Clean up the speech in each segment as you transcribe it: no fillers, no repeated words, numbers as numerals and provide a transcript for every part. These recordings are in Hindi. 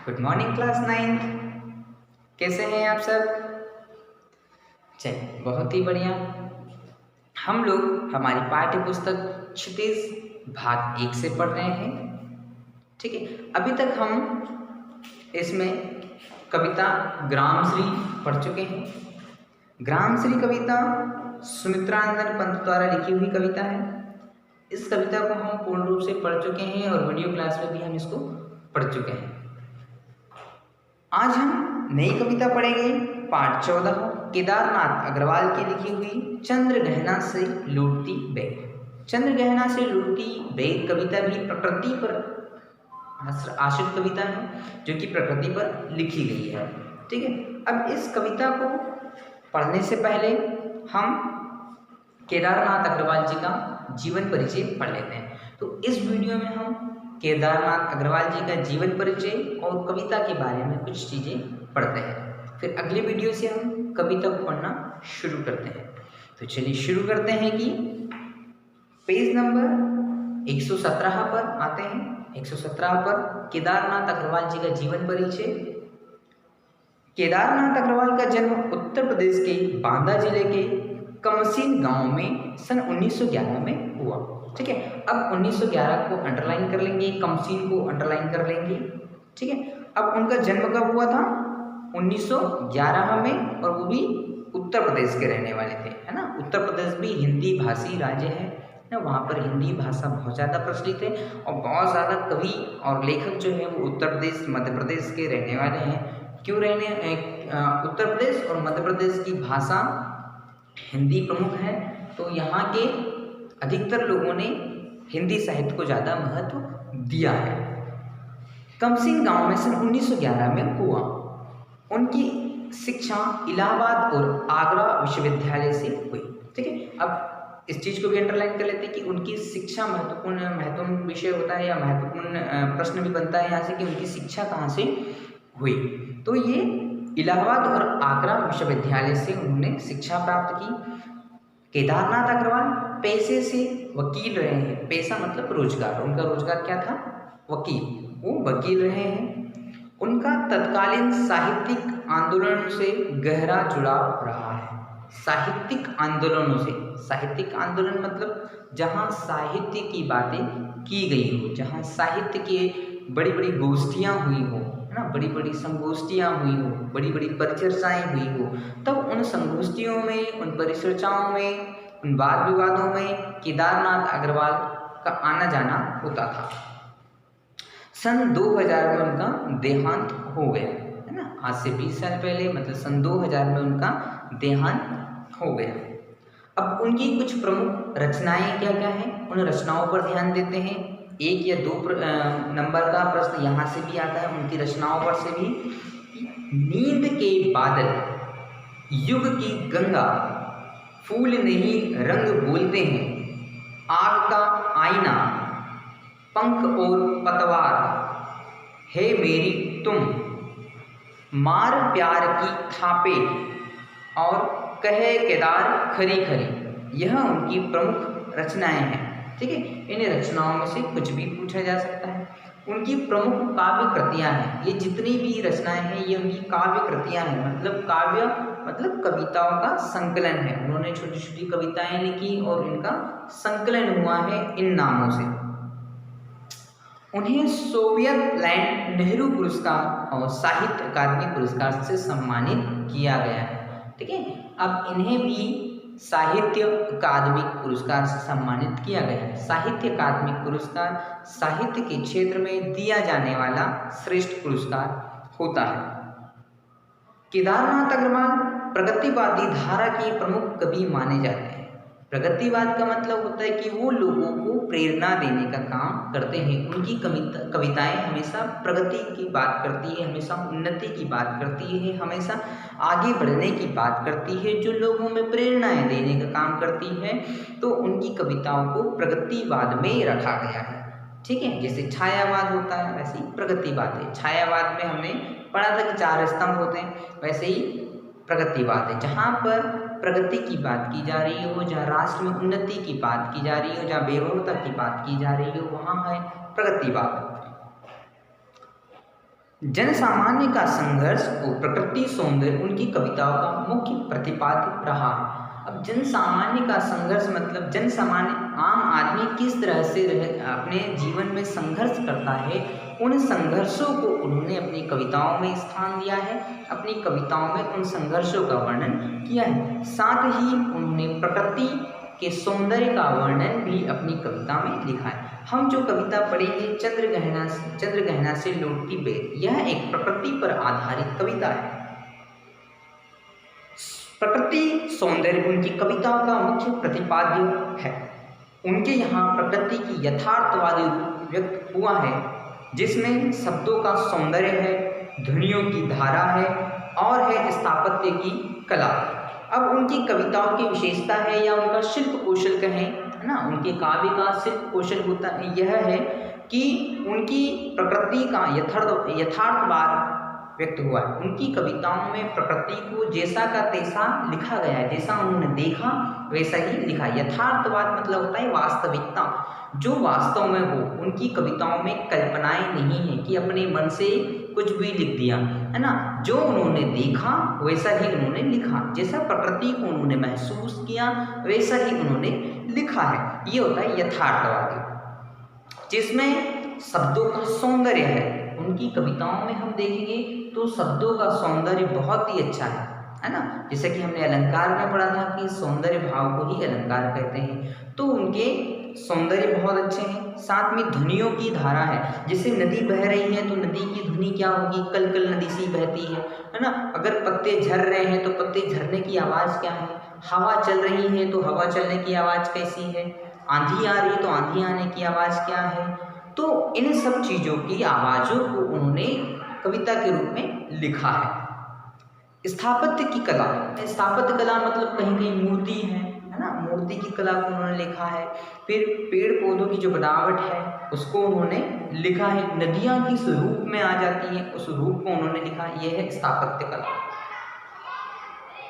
Good morning class 9th। कैसे हैं आप सब? चलिए, बहुत ही बढ़िया। हम लोग हमारी पाठ्य पुस्तक क्षितिज भाग 1 से पढ़ रहे हैं। ठीक है, अभी तक हम इसमें कविता ग्रामश्री पढ़ चुके हैं। ग्रामश्री कविता सुमित्रानंदन पंत द्वारा लिखी हुई कविता है। इस कविता को हम पूर्ण रूप से पढ़ चुके हैं और वीडियो क्लास में भी हम इसको पढ़ चुके हैं। आज हम नई कविता पढ़ेंगे, पाठ 14, केदारनाथ अग्रवाल की लिखी हुई चंद्र गहना से लूटती बेग। चंद्र गहना से लूटती बेग कविता भी प्रकृति पर आश्रित कविता है जो कि प्रकृति पर लिखी गई है। ठीक है, अब इस कविता को पढ़ने से पहले हम केदारनाथ अग्रवाल जी का जीवन परिचय पढ़ लेते हैं। तो इस वीडियो में हम केदारनाथ अग्रवाल जी का जीवन परिचय और कविता के बारे में कुछ चीज़ें पढ़ते हैं। फिर अगले वीडियो से हम कविता को पढ़ना शुरू करते हैं। तो चलिए शुरू करते हैं कि पेज नंबर 117 पर आते हैं। 117 पर केदारनाथ अग्रवाल जी का जीवन परिचय। केदारनाथ अग्रवाल का जन्म उत्तर प्रदेश के बांदा जिले के कमसीन गांव में सन 1911 में हुआ। ठीक है, अब 1911 को अंडरलाइन कर लेंगे, कमसीन को अंडरलाइन कर लेंगे। ठीक है, अब उनका जन्म कब हुआ था? 1911 में, और वो भी उत्तर प्रदेश के रहने वाले थे, है ना। उत्तर प्रदेश भी हिंदी भाषी राज्य है ना, वहाँ पर हिंदी भाषा बहुत ज़्यादा प्रचलित है और बहुत ज़्यादा कवि और लेखक जो है वो उत्तर प्रदेश मध्य प्रदेश के रहने वाले हैं। क्यों उत्तर प्रदेश और मध्य प्रदेश की भाषा हिंदी प्रमुख है, तो यहाँ के अधिकतर लोगों ने हिंदी साहित्य को ज़्यादा महत्व दिया है। कमसीन गांव में सन 1911 में हुआ। उनकी शिक्षा इलाहाबाद और आगरा विश्वविद्यालय से हुई। ठीक है, अब इस चीज़ को भी अंडरलाइन कर लेते हैं कि उनकी शिक्षा महत्वपूर्ण विषय होता है या महत्वपूर्ण प्रश्न भी बनता है यहाँ से कि उनकी शिक्षा कहाँ से हुई। तो ये इलाहाबाद और आगरा विश्वविद्यालय से उन्होंने शिक्षा प्राप्त की। केदारनाथ अग्रवाल पेशे से वकील रहे हैं। पेशा मतलब रोजगार, उनका रोजगार क्या था? वकील, वो वकील रहे हैं। उनका तत्कालीन साहित्यिक आंदोलन से गहरा जुड़ाव रहा है। साहित्यिक आंदोलनों से, साहित्यिक आंदोलन मतलब जहाँ साहित्य की बातें की गई हो, जहाँ साहित्य की बड़ी बड़ी गोष्ठियाँ हुई हो, है ना, बड़ी बड़ी संगोष्ठियाँ हुई हो, बड़ी बड़ी परिचर्चाएँ हुई हो, तब उन संगोष्ठियों में, उन परिचर्चाओं में, उन वाद विवादों में केदारनाथ अग्रवाल का आना जाना होता था। सन 2000 में उनका देहांत हो गया, है ना। आज से 20 साल पहले मतलब सन 2000 में उनका देहांत हो गया। अब उनकी कुछ प्रमुख रचनाएं क्या क्या हैं, उन रचनाओं पर ध्यान देते हैं। 1 या 2 नंबर का प्रश्न यहाँ से भी आता है, उनकी रचनाओं पर से भी। नींद के बादल, युग की गंगा, फूल नहीं रंग बोलते हैं, आग का आईना, पंख और पतवार, है मेरी तुम, मार प्यार की थापे और कहे केदार खरी खरी, यह उनकी प्रमुख रचनाएं हैं। ठीक है, इन रचनाओं में से कुछ भी पूछा जा सकता है। उनकी प्रमुख काव्य कृतियाँ हैं। ये जितनी भी रचनाएं हैं ये उनकी काव्य कृतियाँ हैं, मतलब काव्य मतलब कविताओं का संकलन है। उन्होंने छोटी छोटी कविताएं लिखी और इनका संकलन हुआ है इन नामों से। उन्हें सोवियत लैंड नेहरू पुरस्कार और साहित्य अकादमी पुरस्कार से सम्मानित किया गया है। ठीक है, अब इन्हें भी साहित्य अकादमी पुरस्कार से सम्मानित किया गया है। साहित्य अकादमी पुरस्कार साहित्य के क्षेत्र में दिया जाने वाला श्रेष्ठ पुरस्कार होता है। केदारनाथ अग्रवाल प्रगतिवादी धारा के प्रमुख कवि माने जाते हैं। प्रगतिवाद का मतलब होता है कि वो लोगों को प्रेरणा देने का काम करते हैं। उनकी कविताएं हमेशा प्रगति की बात करती है, हमेशा उन्नति की बात करती है, हमेशा आगे बढ़ने की बात करती है, जो लोगों में प्रेरणाएं देने का काम करती है। तो उनकी कविताओं को प्रगतिवाद में रखा गया है। ठीक है, जैसे छायावाद होता है वैसे ही प्रगतिवाद है। छायावाद में हमने पढ़ा था कि 4 स्तंभ होते हैं, वैसे ही प्रगतिवाद है। जहाँ पर प्रगति की बात की जा रही हो, जहाँ राष्ट्र में उन्नति की बात की जा रही हो, जहाँ बेरोजगारी की बात की जा रही हो, वहाँ है प्रगतिवाद। जन सामान्य का संघर्ष और प्रकृति सौंदर्य उनकी कविताओं का मुख्य प्रतिपाद्य रहा है। अब जन सामान्य का संघर्ष मतलब जन सामान्य आम आदमी किस तरह से अपने जीवन में संघर्ष करता है, उन संघर्षों को उन्होंने अपनी कविताओं में स्थान दिया है, अपनी कविताओं में उन संघर्षों का वर्णन किया है। साथ ही उन्होंने प्रकृति के सौंदर्य का वर्णन भी अपनी कविता में लिखा है। हम जो कविता पढ़ेंगे चंद्रगहना से लौटती बेर, यह एक प्रकृति पर आधारित कविता है। प्रकृति सौंदर्य उनकी कविताओं का मुख्य प्रतिपाद्य है। उनके यहाँ प्रकृति की यथार्थवादी रूप व्यक्त हुआ है, जिसमें शब्दों का सौंदर्य है, ध्वनियों की धारा है और है स्थापत्य की कला। अब उनकी कविताओं की विशेषता है या उनका शिल्प कौशल कहें, है ना, उनके काव्य का शिल्प कौशल होता है यह है कि उनकी प्रकृति का यथार्थवाद व्यक्त हुआ है। उनकी कविताओं में प्रकृति को जैसा का तैसा लिखा गया है, जैसा उन्होंने देखा वैसा ही लिखा। यथार्थवाद मतलब होता है वास्तविकता, जो वास्तव में हो। उनकी कविताओं में कल्पनाएं नहीं है कि अपने मन से कुछ भी लिख दिया, है ना। जो उन्होंने देखा वैसा ही उन्होंने लिखा, जैसा प्रकृति को उन्होंने महसूस किया वैसा ही उन्होंने लिखा है। ये होता है यथार्थवादी, जिसमें शब्दों का सौंदर्य है। उनकी कविताओं में हम देखेंगे तो शब्दों का सौंदर्य बहुत ही अच्छा है ना। जैसे कि हमने अलंकार में पढ़ा था कि सौंदर्य भाव को ही अलंकार कहते हैं, तो उनके सौंदर्य बहुत अच्छे हैं। साथ में ध्वनियों की धारा है, जैसे नदी बह रही है तो नदी की ध्वनि क्या होगी, कल कल नदी सी बहती है ना। अगर पत्ते झर रहे हैं तो पत्ते झरने की आवाज़ क्या है, हवा चल रही है तो हवा चलने की आवाज़ कैसी है, आंधी आ रही है तो आंधी आने की आवाज़ क्या है। तो इन सब चीज़ों की आवाज़ों को उन्होंने कविता के रूप में लिखा है। स्थापत्य की कला, स्थापत्य कला मतलब कहीं कहीं मूर्ति है ना, मूर्ति की कला को उन्होंने लिखा है। फिर पेड़ पौधों की जो बनावट है उसको उन्होंने लिखा है। नदियाँ किस रूप में आ जाती हैं उस रूप को उन्होंने लिखा, यह है स्थापत्य कला।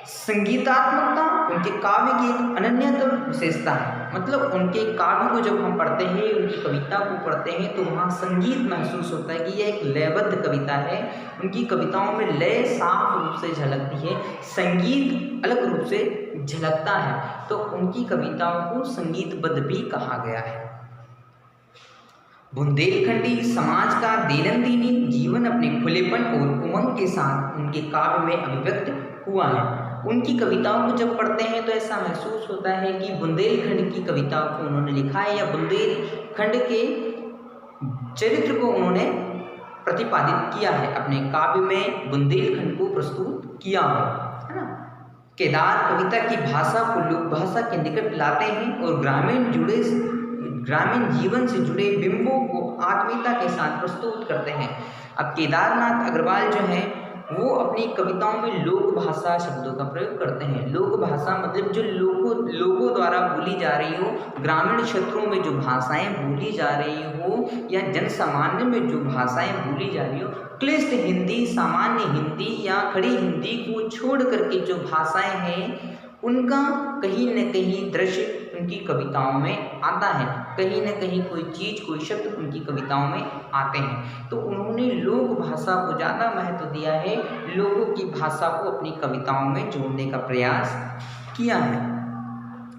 संगीतात्मकता उनके काव्य की एक अनन्यतम विशेषता है। मतलब उनके काव्य को जब हम पढ़ते हैं, उनकी कविता को पढ़ते हैं तो वहाँ संगीत महसूस होता है कि यह एक लयबद्ध कविता है। उनकी कविताओं में लय साफ रूप से झलकती है, संगीत अलग रूप से झलकता है, तो उनकी कविताओं को संगीतबद्ध भी कहा गया है। बुंदेलखंडी समाज का दैनंदिन जीवन अपने खुलेपन और उमंग के साथ उनके काव्य में अभिव्यक्त हुआ है। उनकी कविताओं को जब पढ़ते हैं तो ऐसा महसूस होता है कि बुंदेलखंड की कविताओं को उन्होंने लिखा है या बुंदेलखंड के चरित्र को उन्होंने प्रतिपादित किया है, अपने काव्य में बुंदेलखंड को प्रस्तुत किया है ना। केदार कविता की भाषा को लोक भाषा के निकट लाते हैं और ग्रामीण जीवन से जुड़े बिंबों को आत्मीयता के साथ प्रस्तुत करते हैं। अब केदारनाथ अग्रवाल जो हैं वो अपनी कविताओं में लोक भाषा शब्दों का प्रयोग करते हैं। लोक भाषा मतलब जो लोगों द्वारा बोली जा रही हो, ग्रामीण क्षेत्रों में जो भाषाएं बोली जा रही हो या जन सामान्य में जो भाषाएं बोली जा रही हो, क्लिष्ट हिंदी, सामान्य हिंदी या खड़ी हिंदी को छोड़ करके जो भाषाएं हैं उनका कहीं न कहीं दृश्य उनकी कविताओं में आता है, कहीं न कहीं कोई चीज़ कोई शब्द उनकी कविताओं में आते हैं। तो उन्होंने लोक भाषा को ज़्यादा महत्व दिया है, लोगों की भाषा को अपनी कविताओं में जोड़ने का प्रयास किया है।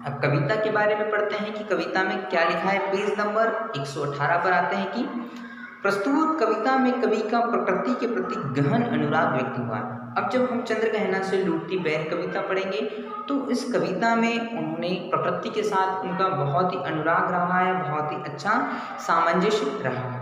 अब कविता के बारे में पढ़ते हैं कि कविता में क्या लिखा है। पेज नंबर 118 पर आते हैं कि प्रस्तुत कविता में कवि का प्रकृति के प्रति गहन अनुराग व्यक्त हुआ है। अब जब हम चंद्रगहना से लौटती बेर कविता पढ़ेंगे तो इस कविता में उन्होंने प्रकृति के साथ उनका बहुत ही अनुराग रहा है, बहुत ही अच्छा सामंजस्य रहा है।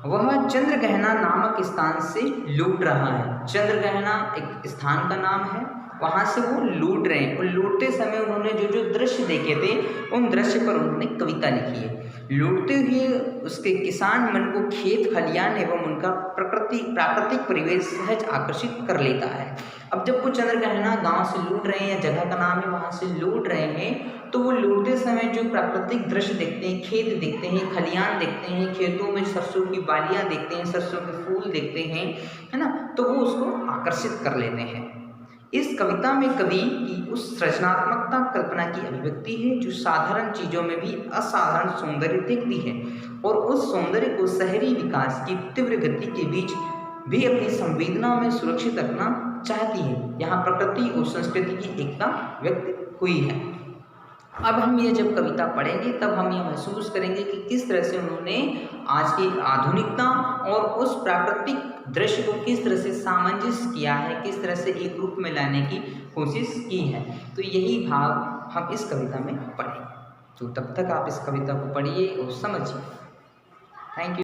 वह चंद्रगहना नामक स्थान से लौट रहा है। चंद्रगहना एक स्थान का नाम है, वहाँ से वो लौट रहे हैं और लौटते समय उन्होंने जो जो दृश्य देखे थे उन दृश्य पर उन्होंने कविता लिखी है। लौटते हुए उसके किसान मन को खेत खलियान एवं उनका प्राकृतिक परिवेश सहज आकर्षित कर लेता है। अब जब वो चंद्रगहना गांव से लौट रहे हैं या जगह का नाम है वहाँ से लौट रहे हैं तो वो लौटते समय जो प्राकृतिक दृश्य देखते हैं, खेत देखते हैं, खलियान देखते हैं, खेतों में सरसों की बालियाँ देखते हैं, सरसों के फूल देखते हैं, है ना, तो वो उसको आकर्षित कर लेते हैं। इस कविता में कवि की उस सृजनात्मकता कल्पना की अभिव्यक्ति है जो साधारण चीज़ों में भी असाधारण सौंदर्य देखती है और उस सौंदर्य को शहरी विकास की तीव्र गति के बीच भी अपनी संवेदना में सुरक्षित रखना चाहती है। यहाँ प्रकृति और संस्कृति की एकता व्यक्त हुई है। अब हम ये जब कविता पढ़ेंगे तब हम ये महसूस करेंगे कि किस तरह से उन्होंने आज की आधुनिकता और उस प्राकृतिक दृश्य को किस तरह से सामंजस्य किया है, किस तरह से एक रूप में लाने की कोशिश की है। तो यही भाव हम इस कविता में पढ़ेंगे। तो तब तक आप इस कविता को पढ़िए और समझिए। Thank you.